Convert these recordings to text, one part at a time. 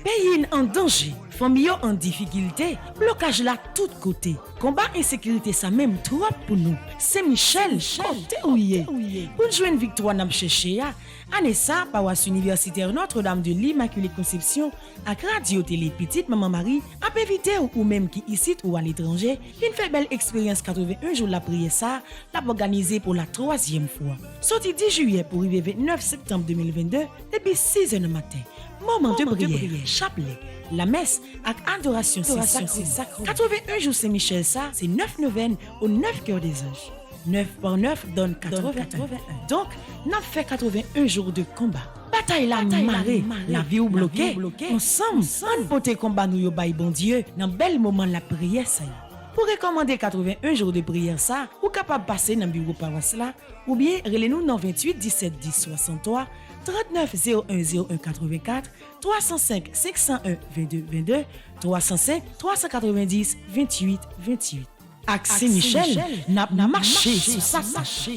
Pays en danger, famille en difficulté, blocage là tout côté. Combat insécurité ça même trop pour nous. C'est Michel, côté ouillé. Pour jouer une victoire n'a cherché à année ça paroisse universitaire Notre-Dame de l'Immaculée Conception à radio télé petite maman Marie a évité ou même qui ici ou à l'étranger, une fait belle expérience 81 jours la prière ça, l'a organisé pour la 3e fois. Sorti 10 juillet pour arriver 29 septembre 2022 depuis 6h du matin. Moment de prière, chapelet, la messe avec adoration c'est sacré. 81 jours Saint-Michel ça, c'est 9 neuvaines au 9 cœurs des anges. 9 par 9 donne 81. Donc, n'a fait 81 jours de combat. Bataille la marée, la vie ou bloquée. Ensemble, en beauté combat nous yo bail bon Dieu, dans bel moment la prière ça. Pour recommander 81 jours de prière ça, ou capable passer dans bureau paroisse là, ou bien relez-nous dans 28 17 10 63 39 01 01 84 305 501 22 22 305 390 28 28. Axé Michel n'a marché sous ça. C'est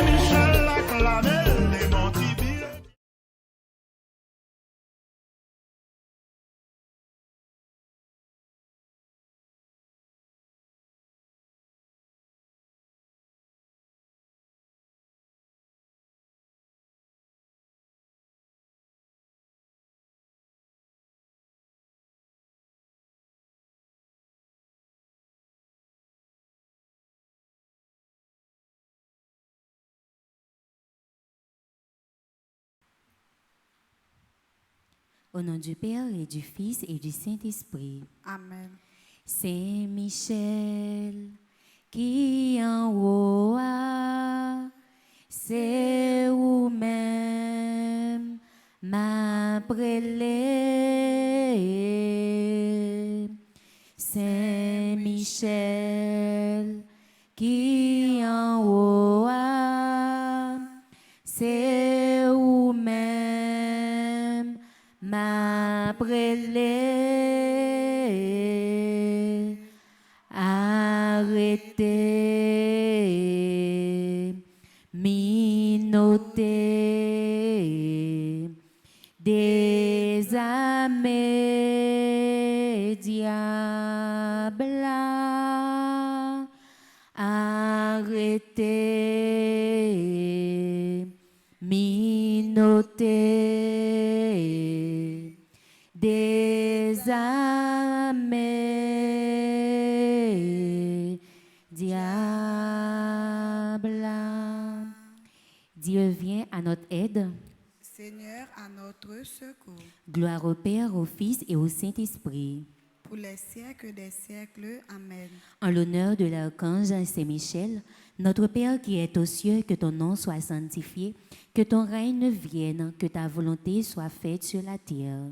Michel la clamé, les mentibires. Au nom du Père et du Fils et du Saint-Esprit. Amen. Saint-Michel, qui en haut a, c'est vous-même m'a prélé. Saint-Michel, qui en haut a, c'est vous-même m'a prélé. Arrêtez, minoter, désarmer, diable. Arrêtez, minoter, désarmer, diable. Dieu vient à notre aide. Seigneur, à notre secours, Gloire au Père, au Fils et au Saint-Esprit. pour les siècles des siècles. Amen. En l'honneur de l'archange Saint-Michel, notre Père qui es aux cieux, que ton nom soit sanctifié, que ton règne vienne, que ta volonté soit faite sur la terre.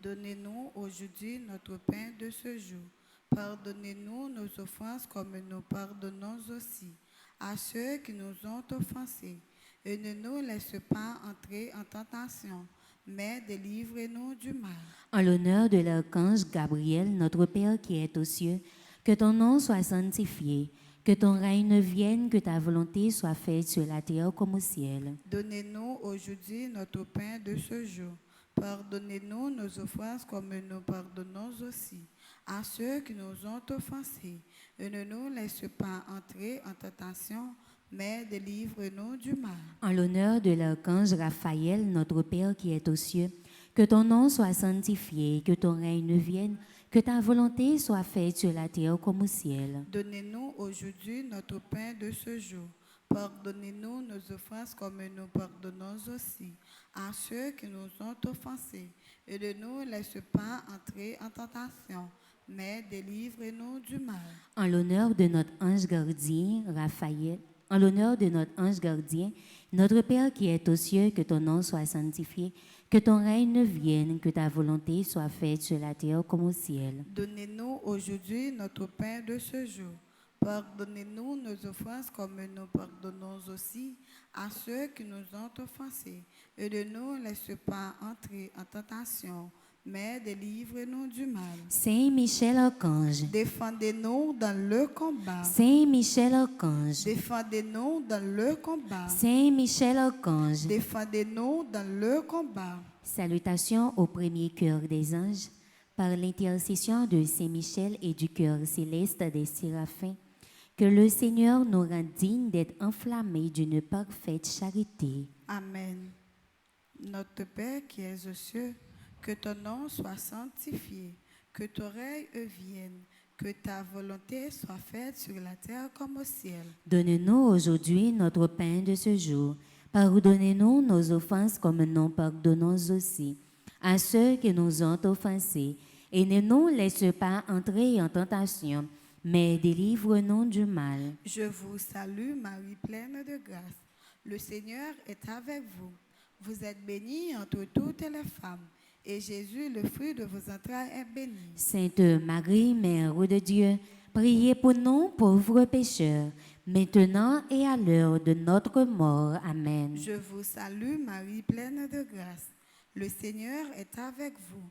Donnez-nous aujourd'hui notre pain de ce jour. Pardonnez-nous nos offenses comme nous pardonnons aussi à ceux qui nous ont offensés. Et ne nous laisse pas entrer en tentation, mais délivre-nous du mal. En l'honneur de l'archange Gabriel, notre Père qui est aux cieux, que ton nom soit sanctifié, que ton règne vienne, que ta volonté soit faite sur la terre comme au ciel. Donnez-nous aujourd'hui notre pain de ce jour. Pardonnez-nous nos offenses comme nous pardonnons aussi à ceux qui nous ont offensés. Et ne nous laisse pas entrer en tentation, mais délivre-nous du mal. En l'honneur de l'archange Raphaël, notre Père qui est aux cieux, que ton nom soit sanctifié, que ton règne vienne, que ta volonté soit faite sur la terre comme au ciel. Donnez-nous aujourd'hui notre pain de ce jour. Pardonnez-nous nos offenses comme nous pardonnons aussi à ceux qui nous ont offensés. Et ne nous laisse pas entrer en tentation, mais délivre-nous du mal. En l'honneur de notre ange gardien, Raphaël, en l'honneur de notre ange gardien, notre Père qui est aux cieux, que ton nom soit sanctifié, que ton règne vienne, que ta volonté soit faite sur la terre comme au ciel. Donnez-nous aujourd'hui notre pain de ce jour. Pardonnez-nous nos offenses comme nous pardonnons aussi à ceux qui nous ont offensés. Et ne nous laisse pas entrer en tentation, mais délivre-nous du mal. Saint Michel Archange, Défendez-nous dans le combat. Saint Michel Archange, Défendez-nous dans le combat. Saint Michel Archange. Défendez-nous dans le combat. Salutations au premier cœur des anges, par l'intercession de Saint Michel et du cœur céleste des séraphins, que le Seigneur nous rende dignes d'être enflammés d'une parfaite charité. Amen. Notre Père qui es aux cieux, que ton nom soit sanctifié, que ton règne vienne, que ta volonté soit faite sur la terre comme au ciel. Donne-nous aujourd'hui notre pain de ce jour. Pardonnez-nous nos offenses comme nous pardonnons aussi à ceux qui nous ont offensés. Et ne nous laisse pas entrer en tentation, mais délivre-nous du mal. Je vous salue, Marie pleine de grâce. Le Seigneur est avec vous. Vous êtes bénie entre toutes les femmes, et Jésus, le fruit de vos entrailles, est béni. Sainte Marie, Mère de Dieu, priez pour nous pauvres pécheurs, maintenant et à l'heure de notre mort. Amen. Je vous salue, Marie pleine de grâce. Le Seigneur est avec vous.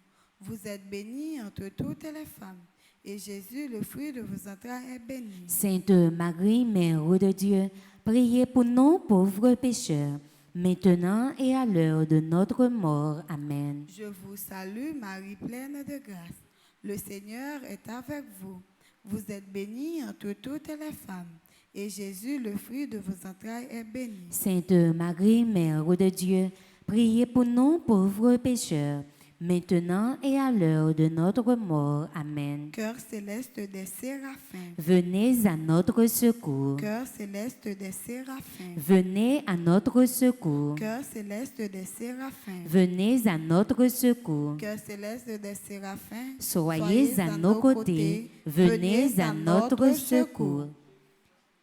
Vous êtes bénie entre toutes les femmes, et Jésus, le fruit de vos entrailles, est béni. Sainte Marie, Mère de Dieu, priez pour nous pauvres pécheurs, maintenant et à l'heure de notre mort. Amen. Je vous salue, Marie pleine de grâce. Le Seigneur est avec vous. Vous êtes bénie entre toutes les femmes, et Jésus, le fruit de vos entrailles, est béni. Sainte Marie, Mère de Dieu, priez pour nous pauvres pécheurs, maintenant et à l'heure de notre mort. Amen. Cœur céleste des séraphins. Venez à notre secours. Cœur céleste des séraphins. Venez à notre secours. Cœur céleste des séraphins. Venez à notre secours. Cœur céleste des séraphins. Soyez à nos côtés. Venez à notre secours.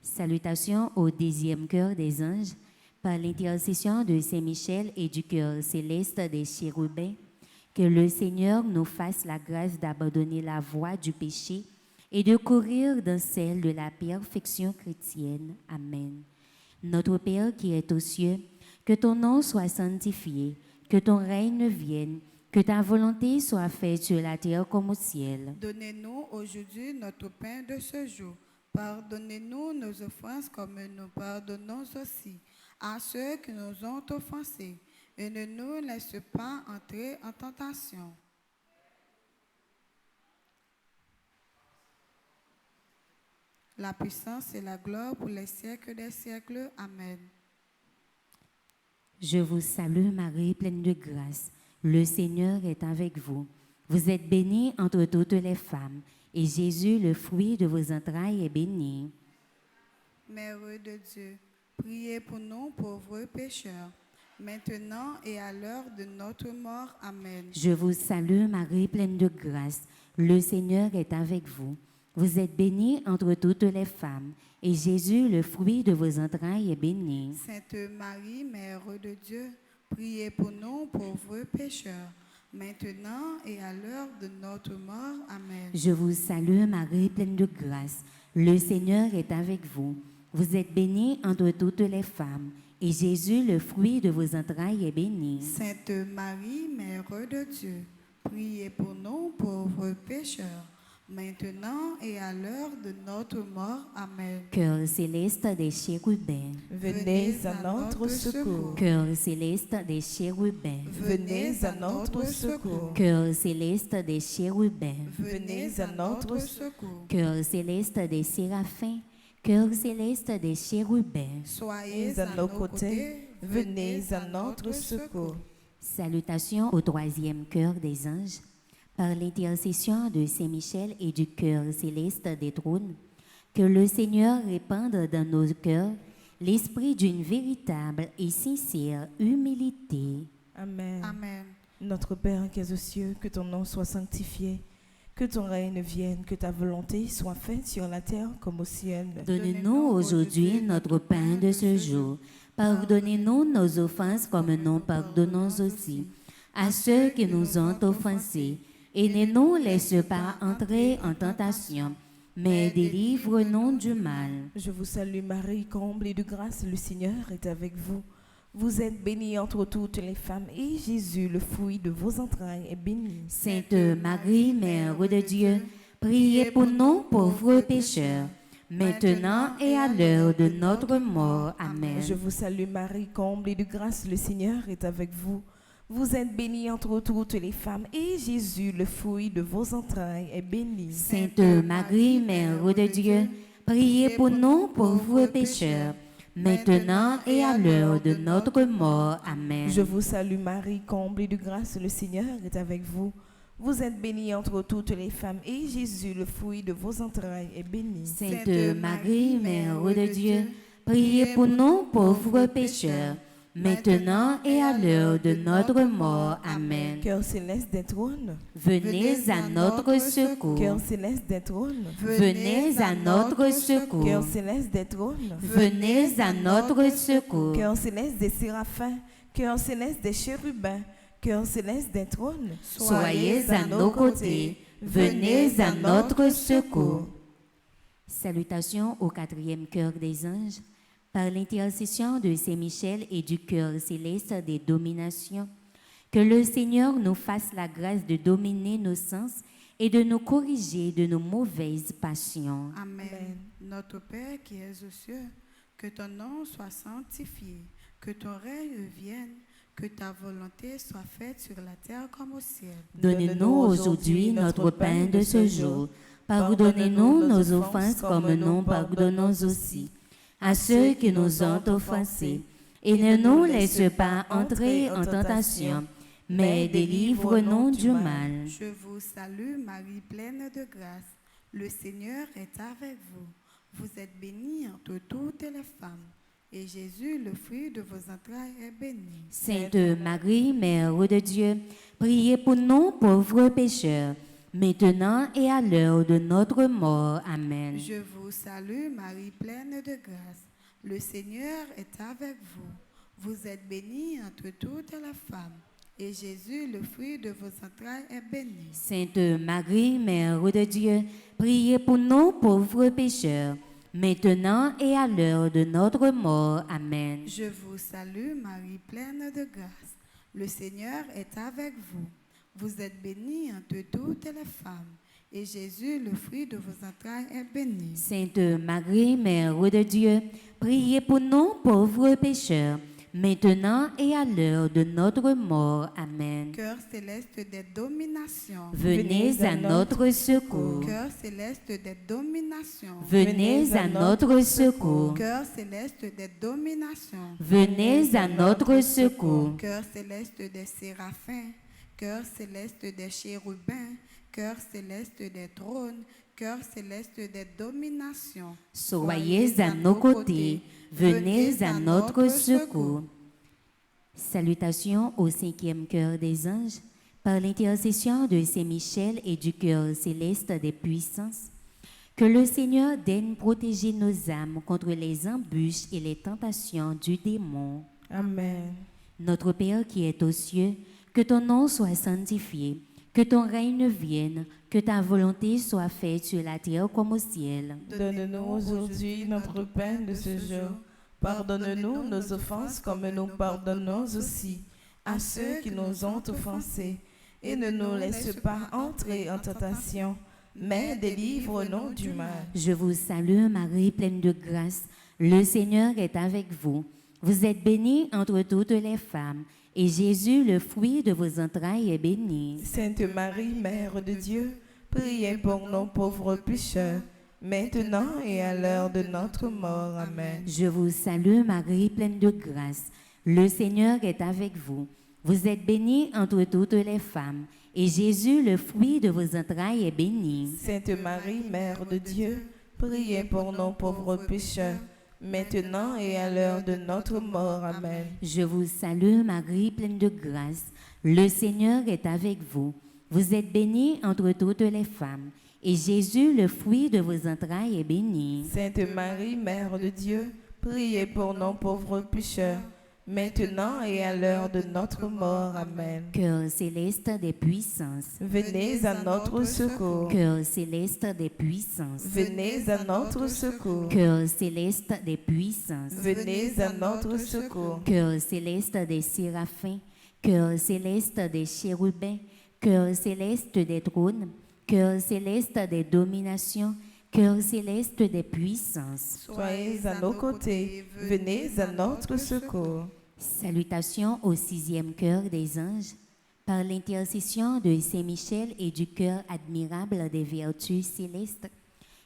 Salutations au 10e cœur des anges, par l'intercession de Saint Michel et du cœur céleste des chérubins. Que le Seigneur nous fasse la grâce d'abandonner la voie du péché et de courir dans celle de la perfection chrétienne. Amen. Notre Père qui es aux cieux, que ton nom soit sanctifié, que ton règne vienne, que ta volonté soit faite sur la terre comme au ciel. Donnez-nous aujourd'hui notre pain de ce jour. Pardonnez-nous nos offenses comme nous pardonnons aussi à ceux qui nous ont offensés. Et ne nous laisse pas entrer en tentation. La puissance et la gloire pour les siècles des siècles. Amen. Je vous salue Marie, pleine de grâce. Le Seigneur est avec vous. Vous êtes bénie entre toutes les femmes, et Jésus, le fruit de vos entrailles, est béni. Mère de Dieu, priez pour nous pauvres pécheurs, maintenant et à l'heure de notre mort. Amen. Je vous salue Marie, pleine de grâce. Le Seigneur est avec vous. Vous êtes bénie entre toutes les femmes, et Jésus, le fruit de vos entrailles, est béni. Sainte Marie, Mère de Dieu, priez pour nous pauvres pécheurs, maintenant et à l'heure de notre mort. Amen. Je vous salue Marie, pleine de grâce. Le Seigneur est avec vous. Vous êtes bénie entre toutes les femmes, et Jésus, le fruit de vos entrailles, est béni. Sainte Marie, Mère de Dieu, priez pour nous pauvres pécheurs, maintenant et à l'heure de notre mort. Amen. Cœur céleste des chérubins, Venez à notre secours. cœur céleste des chérubins, Venez à notre secours. cœur céleste des chérubins, Venez à notre secours. cœur céleste des séraphins, cœur céleste des chérubins. Soyez à nos côtés. Venez à notre secours. Salutations au 3e cœur des anges, par l'intercession de Saint Michel et du cœur céleste des trônes, que le Seigneur répande dans nos cœurs l'esprit d'une véritable et sincère humilité. Amen. Amen. Notre Père qui es aux cieux, que ton nom soit sanctifié, que ton règne vienne, que ta volonté soit faite sur la terre comme au ciel. Donne-nous aujourd'hui notre pain de ce jour. Pardonnez-nous nos offenses comme nous pardonnons aussi à ceux qui nous ont offensés. Et ne nous laisse pas entrer en tentation, mais délivre-nous du mal. Je vous salue Marie, comble et de grâce, le Seigneur est avec vous. Vous êtes bénie entre toutes les femmes, et Jésus, le fruit de vos entrailles, est béni. Sainte Marie, Mère de Dieu, priez pour nous pauvres pécheurs, maintenant et à l'heure de notre mort. Amen. Je vous salue Marie, comblée de grâce, le Seigneur est avec vous. Vous êtes bénie entre toutes les femmes, et Jésus, le fruit de vos entrailles, est béni. Sainte Marie, Mère de Dieu, priez pour nous pauvres pécheurs, maintenant et à l'heure de notre mort. Amen. Je vous salue Marie, comblée de grâce, le Seigneur est avec vous. Vous êtes bénie entre toutes les femmes, et Jésus, le fruit de vos entrailles, est béni. Sainte Marie, Mère de Dieu, priez pour nous pauvres pécheurs, maintenant et à l'heure de notre mort. Amen. Cœur céleste des trônes, Venez à notre secours. cœur céleste des trônes, Venez à notre secours. cœur céleste des trônes, Venez à notre secours. cœur céleste des séraphins, cœur céleste des chérubins, cœur céleste des trônes, Soyez à nos côtés. Venez à notre secours. Salutations au quatrième cœur des anges. Par l'intercession de Saint-Michel et du cœur céleste des dominations, que le Seigneur nous fasse la grâce de dominer nos sens et de nous corriger de nos mauvaises passions. Amen. Notre Père qui es aux cieux, que ton nom soit sanctifié, que ton règne vienne, que ta volonté soit faite sur la terre comme au ciel. Donnez-nous aujourd'hui notre pain de ce jour. Pardonnez-nous nos offenses comme nous pardonnons aussi à ceux qui nous ont offensés. Et ne nous laisse pas entrer en tentation, mais délivre-nous du mal. Je vous salue, Marie pleine de grâce. Le Seigneur est avec vous. Vous êtes bénie entre toutes les femmes. Et Jésus, le fruit de vos entrailles, est béni. Sainte Marie, Mère de Dieu, priez pour nous pauvres pécheurs, maintenant et à l'heure de notre mort. Amen. Je vous salue, Marie pleine de grâce. Le Seigneur est avec vous. Vous êtes bénie entre toutes les femmes. Et Jésus, le fruit de vos entrailles, est béni. Sainte Marie, Mère de Dieu, priez pour nous pauvres pécheurs, maintenant et à l'heure de notre mort. Amen. Je vous salue, Marie pleine de grâce. Le Seigneur est avec vous. Vous êtes bénie entre toutes les femmes. Et Jésus, le fruit de vos entrailles, est béni. Sainte Marie, Mère de Dieu, priez pour nous pauvres pécheurs, maintenant et à l'heure de notre mort. Amen. Cœur céleste des dominations. Venez à notre secours. Cœur céleste des dominations. Venez à notre secours. Cœur céleste des dominations. Venez à notre secours. Cœur céleste des séraphins. Cœur céleste des chérubins. Cœur céleste des trônes. Cœur céleste des dominations. Soyez à nos côtés. Venez à notre secours. Salutations au cinquième cœur des anges. Par l'intercession de Saint-Michel et du cœur céleste des puissances, que le Seigneur daigne protéger nos âmes contre les embûches et les tentations du démon. Amen. Notre Père qui es aux cieux, que ton nom soit sanctifié, que ton règne vienne, que ta volonté soit faite sur la terre comme au ciel. Donne-nous aujourd'hui notre pain de ce jour. Pardonne-nous nos offenses comme nous pardonnons aussi à ceux qui nous ont offensés. Et ne nous laisse pas entrer en tentation, mais délivre-nous du mal. Je vous salue Marie, pleine de grâce. Le Seigneur est avec vous. Vous êtes bénie entre toutes les femmes, et Jésus, le fruit de vos entrailles, est béni. Sainte Marie, Mère de Dieu, priez pour nos pauvres pécheurs, maintenant et à l'heure de notre mort. Amen. Je vous salue Marie, pleine de grâce. Le Seigneur est avec vous. Vous êtes bénie entre toutes les femmes, et Jésus, le fruit de vos entrailles, est béni. Sainte Marie, Mère de Dieu, priez pour nos pauvres pécheurs, maintenant et à l'heure de notre mort. Amen. Je vous salue Marie, pleine de grâce. Le Seigneur est avec vous. Vous êtes bénie entre toutes les femmes, et Jésus, le fruit de vos entrailles, est béni. Sainte Marie, Mère de Dieu, priez pour nos pauvres pécheurs, maintenant et à l'heure de notre mort. Amen. Cœur céleste des puissances, Venez à notre secours. cœur céleste des puissances, Venez à notre secours. cœur céleste des puissances, Venez à notre secours. cœur céleste des séraphins, cœur céleste des chérubins, cœur céleste des trônes, cœur céleste des dominations, cœur céleste des puissances. Soyez à nos côtés. Venez à notre secours. Salutations au sixième cœur des anges, par l'intercession de Saint-Michel et du cœur admirable des vertus célestes.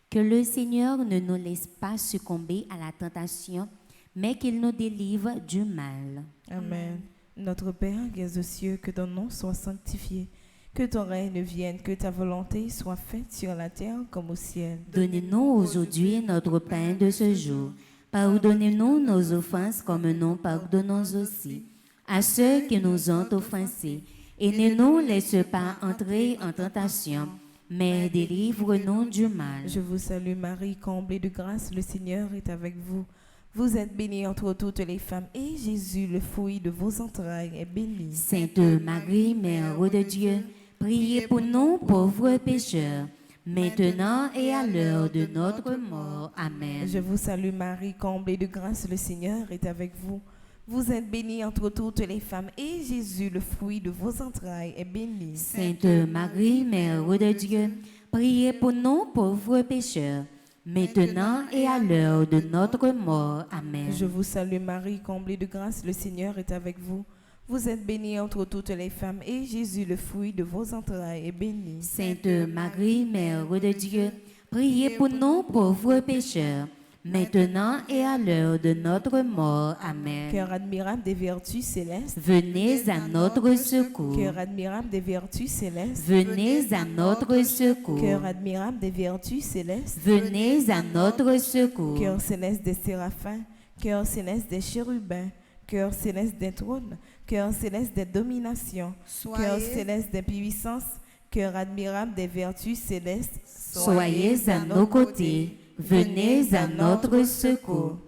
Que le Seigneur ne nous laisse pas succomber à la tentation, mais qu'il nous délivre du mal. Amen. Notre Père qui es aux cieux, que ton nom soit sanctifié, que ton règne vienne, que ta volonté soit faite sur la terre comme au ciel. Donnez-nous aujourd'hui notre pain de ce jour. Pardonnez-nous nos offenses comme nous pardonnons aussi à ceux qui nous ont offensés. Et ne nous laisse pas entrer en tentation, mais délivre-nous du mal. Je vous salue Marie, comblée de grâce, le Seigneur est avec vous. Vous êtes bénie entre toutes les femmes, et Jésus, le fruit de vos entrailles, est béni. Sainte Marie, Mère de Dieu, priez pour nous pauvres pécheurs, maintenant et à l'heure de notre mort. Amen. Je vous salue Marie, comblée de grâce, le Seigneur est avec vous. Vous êtes bénie entre toutes les femmes, et Jésus, le fruit de vos entrailles, est béni. Sainte Marie, Mère de Dieu, priez pour nous pauvres pécheurs, maintenant et à l'heure de notre mort. Amen. Je vous salue Marie, comblée de grâce, le Seigneur est avec vous. Vous êtes bénie entre toutes les femmes, et Jésus, le fruit de vos entrailles, est béni. Sainte Marie, Mère de Dieu, priez pour nous pauvres pécheurs, maintenant et à l'heure de notre mort. Amen. Cœur admirable des vertus célestes. Venez à notre secours. Cœur admirable des vertus célestes. Venez à notre secours. Cœur admirable des vertus célestes. Venez à notre secours. Cœur céleste des séraphins. Cœur céleste des chérubins. Cœur céleste des trônes. Cœur céleste des dominations. Cœur céleste des puissances. Cœur admirable des vertus célestes. Soyez à nos côtés. Venez à notre secours.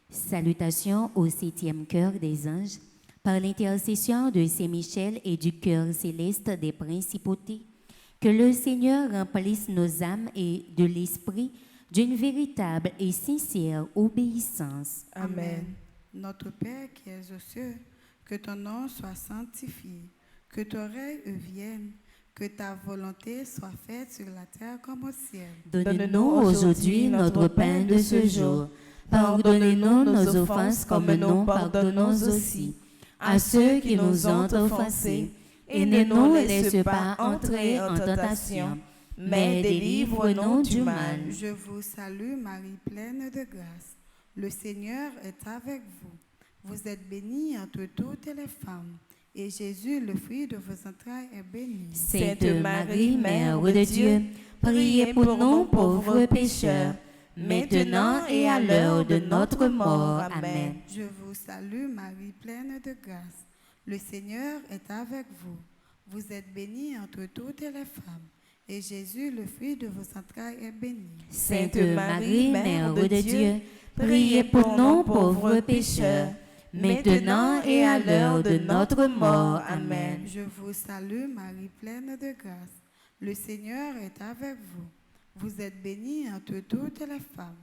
Salutations au septième cœur des anges, par l'intercession de Saint-Michel et du cœur céleste des principautés. Que le Seigneur remplisse nos âmes et de l'esprit d'une véritable et sincère obéissance. Amen. Notre Père qui es aux cieux, que ton nom soit sanctifié, que ton règne vienne, que ta volonté soit faite sur la terre comme au ciel. Donne-nous aujourd'hui notre pain de ce jour. Pardonnez-nous nos offenses comme nous pardonnons aussi à ceux qui nous ont offensés. Et ne nous laisse pas entrer en tentation, mais délivre-nous du mal. Je vous salue Marie, pleine de grâce. Le Seigneur est avec vous. Vous êtes bénie entre toutes les femmes. Et Jésus, le fruit de vos entrailles, est béni. Sainte Marie, Mère de Dieu, priez pour nous pauvres pécheurs, maintenant et à l'heure de notre mort. Amen. Je vous salue Marie, pleine de grâce. Le Seigneur est avec vous. Vous êtes bénie entre toutes les femmes. Et Jésus, le fruit de vos entrailles, est béni. Sainte Marie, Mère de Dieu, priez pour nous pauvres pécheurs, maintenant et à l'heure de notre mort. Amen. Je vous salue Marie, pleine de grâce. Le Seigneur est avec vous. Vous êtes bénie entre toutes les femmes.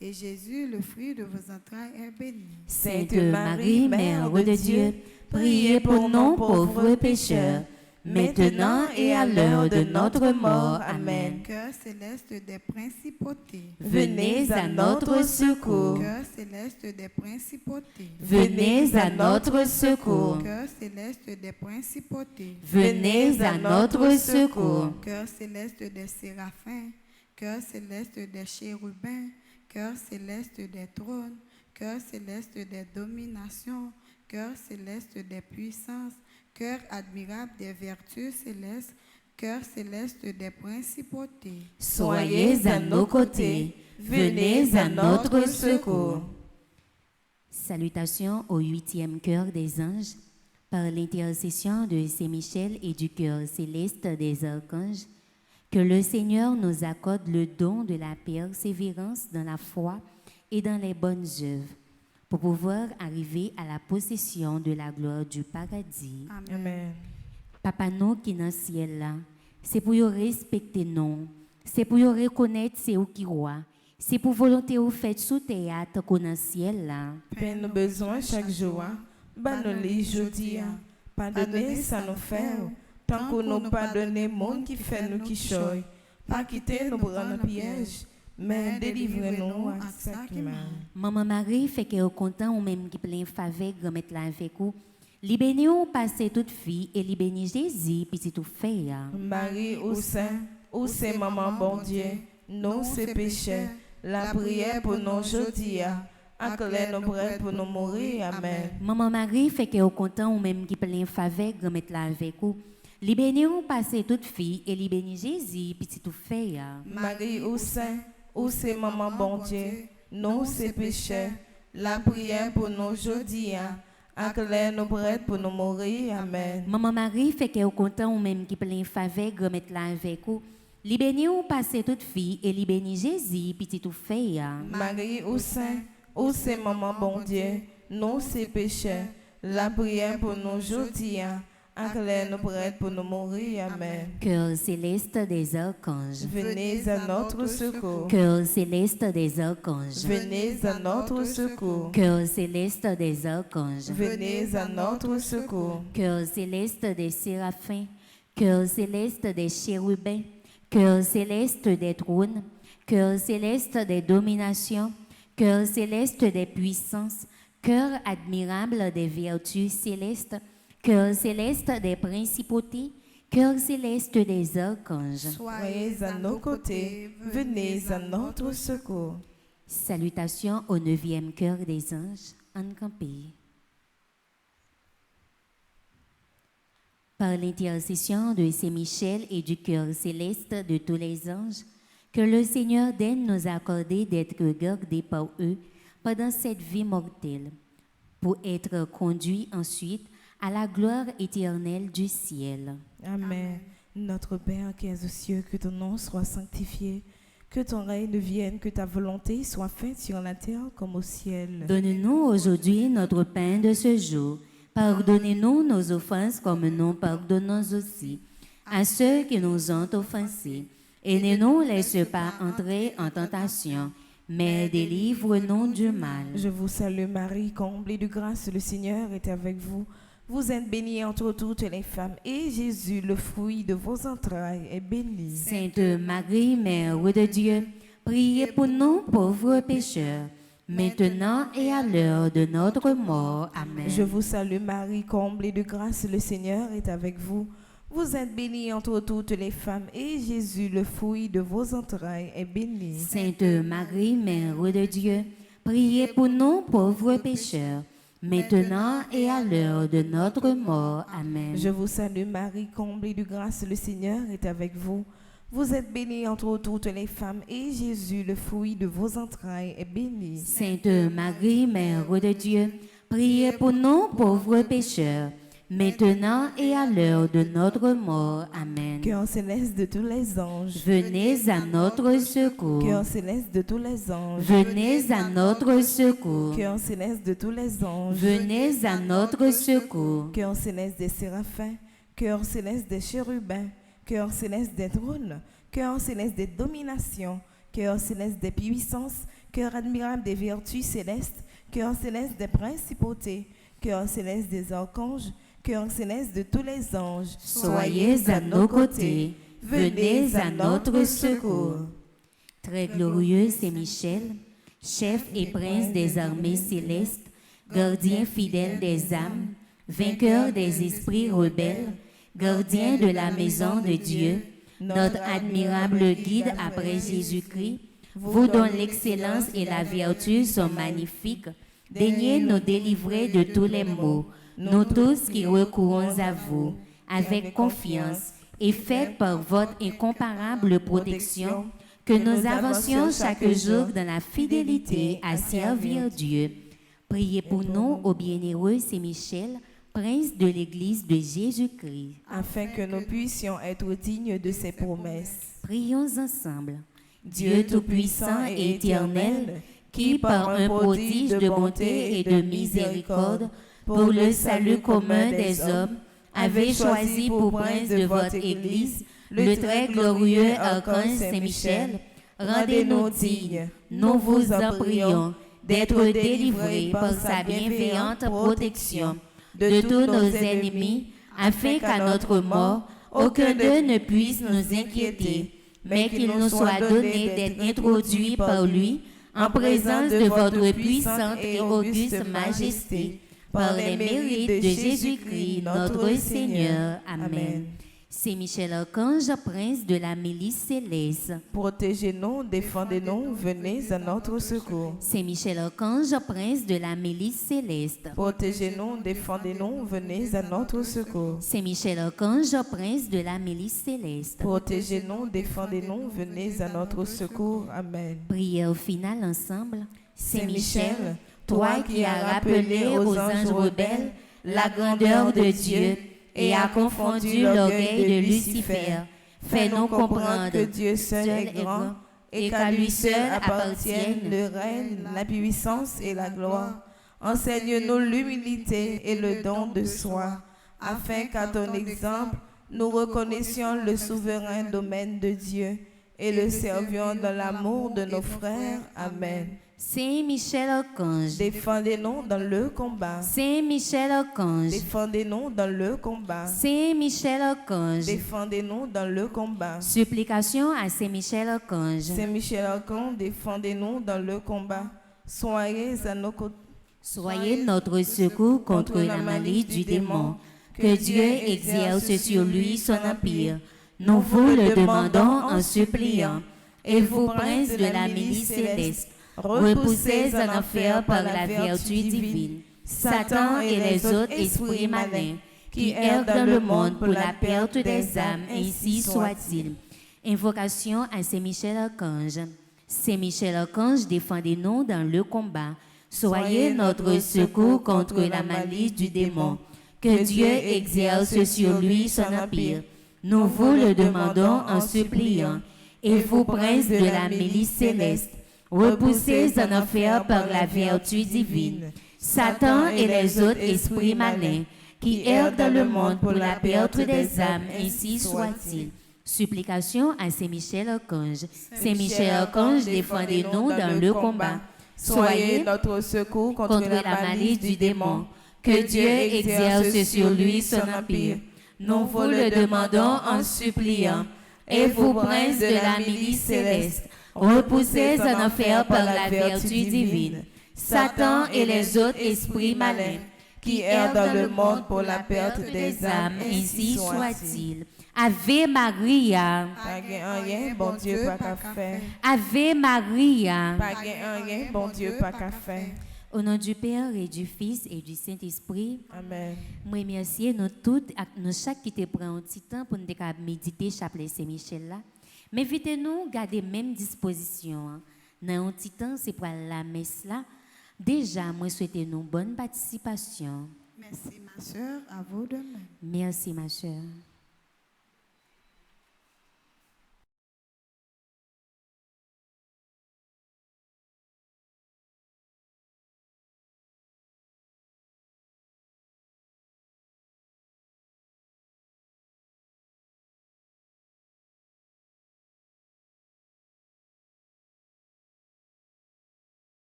Et Jésus, le fruit de vos entrailles, est béni. Sainte Marie, Mère de Dieu, priez pour nous pauvres pécheurs, maintenant et à l'heure de notre mort. Amen. Cœur céleste des principautés. Venez à notre secours. Cœur céleste des principautés. Venez à notre secours. Cœur céleste des principautés. Venez à notre secours. Cœur céleste des séraphins. Cœur céleste des chérubins. Cœur céleste des trônes. Cœur céleste des dominations. Cœur céleste des puissances. Cœur admirable des vertus célestes, cœur céleste des principautés. Soyez à nos côtés, venez à notre secours. Salutations au huitième cœur des anges, par l'intercession de Saint-Michel et du cœur céleste des archanges, que le Seigneur nous accorde le don de la persévérance dans la foi et dans les bonnes œuvres, pour pouvoir arriver à la possession de la gloire du paradis. Amen. Papa nous qui dans le ciel là, c'est pour yo respecter nous, c'est pour yo reconnaître c'est où qui roi, c'est pour volonté ou fait sous théâtre qu'on dans le ciel là. Père, nous besoin chaque jour. Bah nous les jodi. Pardonnez ça nous fait. Tant qu'on nous pardonne monde qui fait nous qui choy. Pas quitter nous prendre le piège, mais délivrez-nous à ça qui mal. Maman Marie fait que au content ou même qui plein faveur grand-mère là avec vous. Libéni ou passer toute fille et libéni Jésus puis tout fait. Marie au sein, où c'est maman bon Dieu, nous c'est péché. La prière pour nous jodi. Acclare nos prêts pour nous mourir. Amen. Maman Marie fait que au content ou même qui plein faveur grand-mère là avec vous. Libéni ou passer toute fille et libéni Jésus puis tout fait. Marie au sein, où c'est maman bon Dieu, nous c'est péché. La prière pour nous jodi. Acclare nos prêts pour nous mourir. Amen. Maman Marie fait que au content ou même qui plein faveur grand-mère là avec vous. Libéni ou passer toute fille et libéni Jésus puis tout fait. Marie au sein, où c'est maman bon Dieu, nous c'est péché. La prière pour nous jodi. Acclare nos prêts pour nous mourir. Amen. Cœur céleste des archanges. Venez à notre secours. Cœur céleste des archanges. Venez à notre secours. Cœur céleste des archanges. Venez à notre secours. Cœur céleste des séraphins. Cœur céleste des chérubins. Cœur céleste des trônes. Cœur céleste des dominations. Cœur céleste des puissances. Cœur admirable des vertus célestes. Cœur céleste des principautés, cœur céleste des archanges. Soyez à nos côtés, venez à notre secours. Salutations au 9e cœur des anges, en campé. Par l'intercession de Saint-Michel et du cœur céleste de tous les anges, que le Seigneur daigne nous accorder d'être gardés par eux pendant cette vie mortelle, pour être conduits ensuite à la gloire éternelle du ciel. Amen. Notre Père qui es aux cieux, que ton nom soit sanctifié, que ton règne vienne, que ta volonté soit faite sur la terre comme au ciel. Donne-nous aujourd'hui notre pain de ce jour. Pardonnez-nous nos offenses comme nous pardonnons aussi à ceux qui nous ont offensés. Et ne nous laisse pas entrer en tentation, mais délivre-nous du mal. Je vous salue Marie, comblée de grâce, le Seigneur est avec vous. Vous êtes bénie entre toutes les femmes, et Jésus, le fruit de vos entrailles, est béni. Sainte Marie, Mère de Dieu, priez pour nous pauvres pécheurs, maintenant et à l'heure de notre mort. Amen. Je vous salue Marie, comblée de grâce, le Seigneur est avec vous. Vous êtes bénie entre toutes les femmes, et Jésus, le fruit de vos entrailles, est béni. Sainte Marie, Mère de Dieu, priez pour nous pauvres pécheurs, maintenant et à l'heure de notre mort. Amen. Je vous salue Marie, comblée de grâce, le Seigneur est avec vous. Vous êtes bénie entre toutes les femmes, et Jésus, le fruit de vos entrailles, est béni. Sainte Marie, Mère de Dieu, priez pour nous pauvres pécheurs, maintenant et à l'heure de notre mort. Amen. Cœur céleste de tous les anges, venez à notre secours. Cœur céleste de tous les anges, venez à notre secours. Cœur céleste de tous les anges, venez à notre secours. Cœur céleste des séraphins, cœur céleste des chérubins, cœur céleste des trônes, cœur céleste des dominations, cœur céleste des puissances, cœur admirable des vertus célestes, cœur céleste des principautés, cœur céleste des archanges, cœur céleste de tous les anges, soyez à nos côtés, venez à notre secours. Très glorieux Saint-Michel, chef et prince des armées célestes, gardien fidèle des âmes, vainqueur des esprits rebelles, gardien de la maison de Dieu, notre admirable guide après Jésus-Christ, vous dont l'excellence et la vertu sont magnifiques, daignez nous délivrer de tous les maux, nous tous qui recourons à vous, avec confiance, et faites par votre incomparable protection, que nous avancions chaque jour dans la fidélité à servir Dieu. Priez pour nous, ô bienheureux Saint-Michel, prince de l'Église de Jésus-Christ, afin que nous puissions être dignes de ses promesses. Prions ensemble. Dieu Tout-Puissant et Éternel, qui par un prodige de bonté et de miséricorde, pour le salut commun des hommes, avez choisi pour prince de votre Église le très glorieux archange Saint-Michel. Rendez-nous dignes, nous vous en prions, d'être délivrés par sa bienveillante protection de tous nos ennemis, afin qu'à notre mort, aucun d'eux ne puisse nous inquiéter, mais qu'il nous soit donné d'être introduits par lui en présence de votre puissante et auguste majesté, par les mérites de Jésus-Christ, notre Seigneur. Amen. C'est Michel Archange, prince de la milice céleste. Protégez-nous, défendez-nous, venez à notre secours. C'est Michel Archange, prince de la milice céleste. Protégez-nous, défendez-nous, venez à notre secours. C'est Michel Archange, prince de la milice céleste. Protégez-nous, défendez-nous, venez à notre secours. Amen. Prière finale ensemble. Saint Michel, toi qui as rappelé aux anges rebelles la grandeur de Dieu et a confondu l'orgueil de Lucifer, fais-nous comprendre que Dieu seul est grand et qu'à lui seul appartiennent le règne, la puissance et la gloire. Enseigne-nous l'humilité et le don de soi, afin qu'à ton exemple, nous reconnaissions le souverain domaine de Dieu et le servions dans l'amour de nos frères. Amen. Saint Michel Archange, défendez-nous dans le combat. Saint Michel Archange, défendez-nous dans le combat. Saint Michel Archange, défendez-nous dans le combat. Supplication à Saint Michel Archange. Saint Michel Archange, défendez-nous dans le combat. Soyez à nos côtés. Soyez notre secours contre la malice du démon. Que Dieu exerce sur lui son empire. Nous vous le demandons en suppliant. Et vous, prince de la milice céleste, repoussez en enfer par la vertu divine Satan et les autres esprits malins qui errent dans le monde pour la perte des âmes, ainsi soit-il. Invocation à Saint Michel Archange. Saint Michel Archange, défendez-nous dans le combat. Soyez notre secours contre la malice du démon. Que Dieu exerce sur lui son empire. Nous vous le demandons en suppliant. Et vous, prince de la milice céleste, repoussés en enfer par la vertu divine Satan et les autres esprits malins qui errent dans le monde pour la perte des âmes, ainsi soit-il. Supplication à Saint Michel Archange. Saint Michel Archange, défendez-nous dans le combat. Soyez notre secours contre la malice du démon. Que Dieu exerce sur lui son empire. Nous vous le demandons en suppliant. Et vous, prince de la milice céleste, repoussés en enfer par la vertu divine Satan et les autres esprits malins qui errent dans le monde pour la perte des âmes, ainsi soit-il. Ave Maria, pas rien, bon Dieu, pas qu'à faire. Ave Maria, pas rien, bon Dieu, pas qu'à faire. Au nom du Père et du Fils et du Saint-Esprit. Amen. Moi remercie nous toutes, nous chaque qui te prend un petit temps pour nous méditer chapelet Saint-Michel là. Mais invitez-nous garder même disposition. Dans un petit temps, c'est pour la messe là. Déjà, moi souhaite nous bonne participation. Merci ma sœur, à vous de même. Merci ma sœur.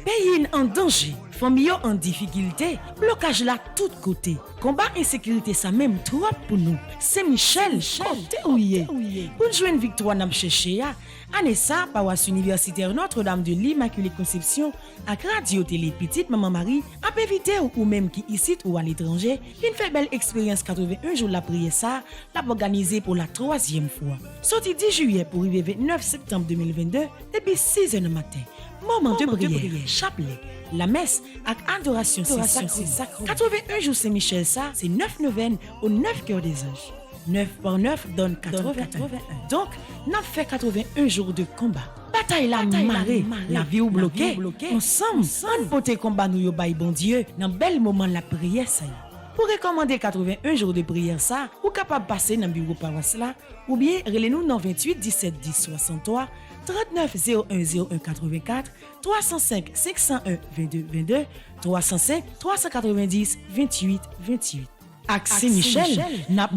Pays en danger, famille en difficulté, blocage là tout côté. Combat insécurité ça même trop pour nous. C'est Michel, ouye. Pour jouer une victoire n'a cherché à année ça paroisse universitaire Notre-Dame de l'Immaculée Conception à radio télé petite maman Marie a évité ou même qui ici ou à l'étranger, une fait belle expérience 81 jours la prière ça, l'a organisé pour la 3e fois. Sorti 10 juillet pour arriver 29 septembre 2022 depuis 6h du matin. Moment de prière, chapelet, la messe avec adoration c'est sacré. 81 jours Saint-Michel ça, c'est 9 neuvaines aux 9 cœurs des anges. 9 par 9 donne 81. Donc, n'a fait 81 jours de combat. Bataille la marée, la vie ou bloquée. Ensemble, on pote combat nous yo bay bon Dieu dans bel moment la prière ça. Pour recommander 81 jours de prière ça, ou capable passer dans bureau paroisse là ou bien relez-nous dans 28 17 10 63 39 01 01 84 305 501 22 22 305 390 28 28. Axé Michel, n'a